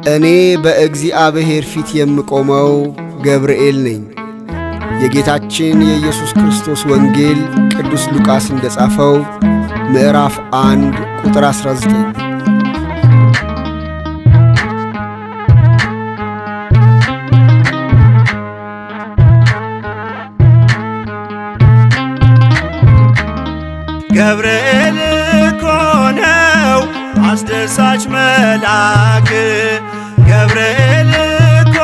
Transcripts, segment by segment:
እኔ በእግዚአብሔር ፊት የምቆመው ገብርኤል ነኝ። የጌታችን የኢየሱስ ክርስቶስ ወንጌል ቅዱስ ሉቃስ እንደጻፈው ምዕራፍ 1 ቁጥር 19። ገብርኤል እኮ ነው አስደሳች መልአክ፣ ገብርኤል እኮ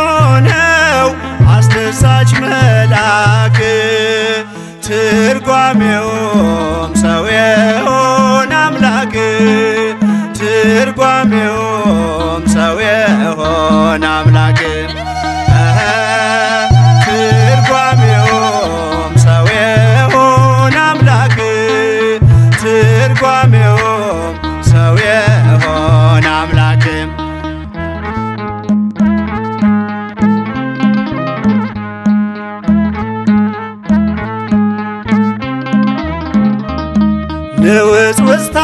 ነው አስደሳች መልአክ። ትርጓሜውም ሰው የሆነ አምላክ፣ ትርጓሜውም ሰው የሆነ አምላክ። ትርጓሜውም ሰው የሆነ አምላክ፣ ትርጓሜውም ሰው የሆነ አምላክ። ንውጽውጽታ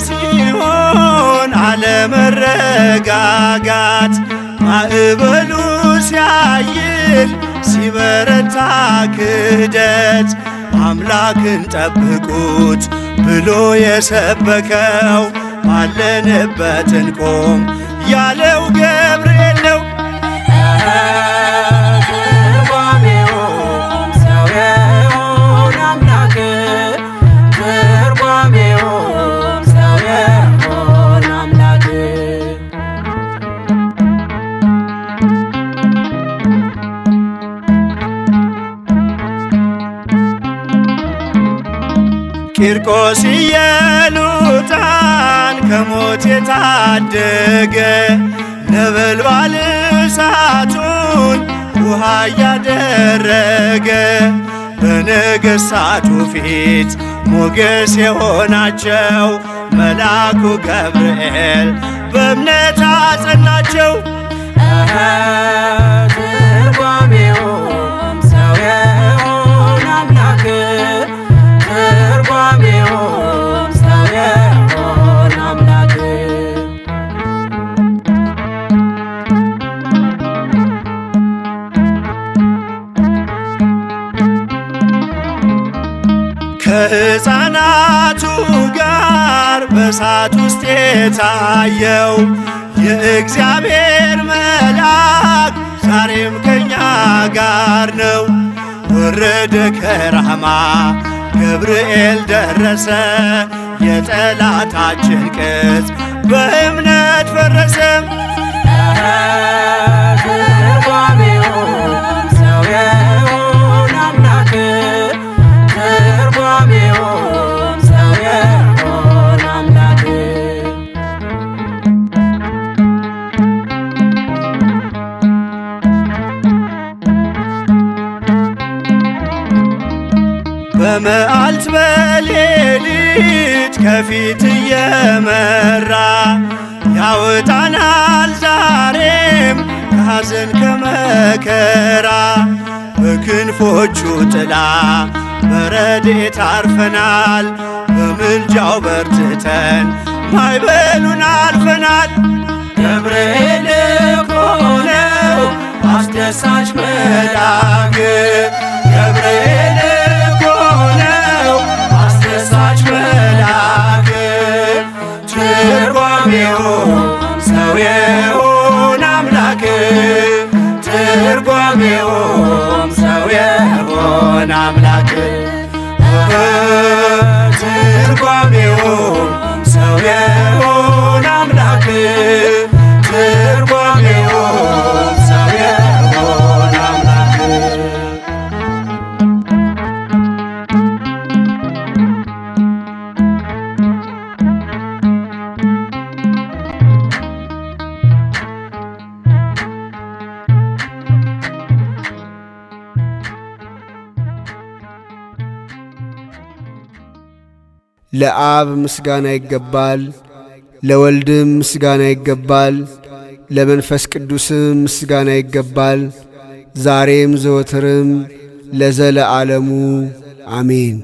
ሲሆን አለመረጋጋት፣ ማዕበሉ ሲያይል ሲበረታ ክህደት፣ አምላክን ጠብቁት ብሎ የሰበከው ባለንበት እንቆም ያለው ገብርኤል ነው። ትርጓሜውም ሰው የሆነ አምላክ፣ ትርጓሜውም ሰው የሆነ አምላክ። ቂርቆስ ኢየሉጣን ከሞት የታደገ ነበልባል እሳቱን ውሃ እያደረገ በነገሥታቱ ፊት ሞገስ የሆናቸው መልአኩ ገብርኤል በእምነት አጸናቸው። ትርጓሜውም ሰው የሆነ አምላክ፣ ትርጓሜውም ሰው የሆነ አምላክ። ከሕፃናቱ ጋር በእሳት ውስጥ የታየው የእግዚአብሔር መልአክ ዛሬም ከኛ ጋር ነው። ወረደ ከራማ ገብርኤል ደረሰ፣ የጠላታችን ቅጽ በእምነት ፈረሰ። ትርጓሜውም ሰው የሆነ አምላክ፣ ትርጓሜውም ሰው የሆነ አምላክ። በመዓልት በሌሊት ከፊት እየመራ ያወጣናል ዛሬም ከሐዘን ከመከራ። በክንፎቹ ጥላ በረድኤት አርፈናል፣ በምልጃው በርትተን ማዕበሉን አልፈናል። ገብርኤል እኮ ነው አስደሳች መልአክ፣ ገብርኤል እኮ ነው አስደሳች መልአክ። ትርጓሜውም ሰው የሆነ አምላክ፣ ትርጓሜውም ሰው የሆነ አምላክ። ትርጓሜውም ሰው የሆነ አምላክ፣ ትርጓሜውም ሰው የሆነ አምላክ። ለአብ ምስጋና ይገባል፣ ለወልድም ምስጋና ይገባል፣ ለመንፈስ ቅዱስም ምስጋና ይገባል፣ ዛሬም ዘወትርም ለዘለዓለሙ አሜን።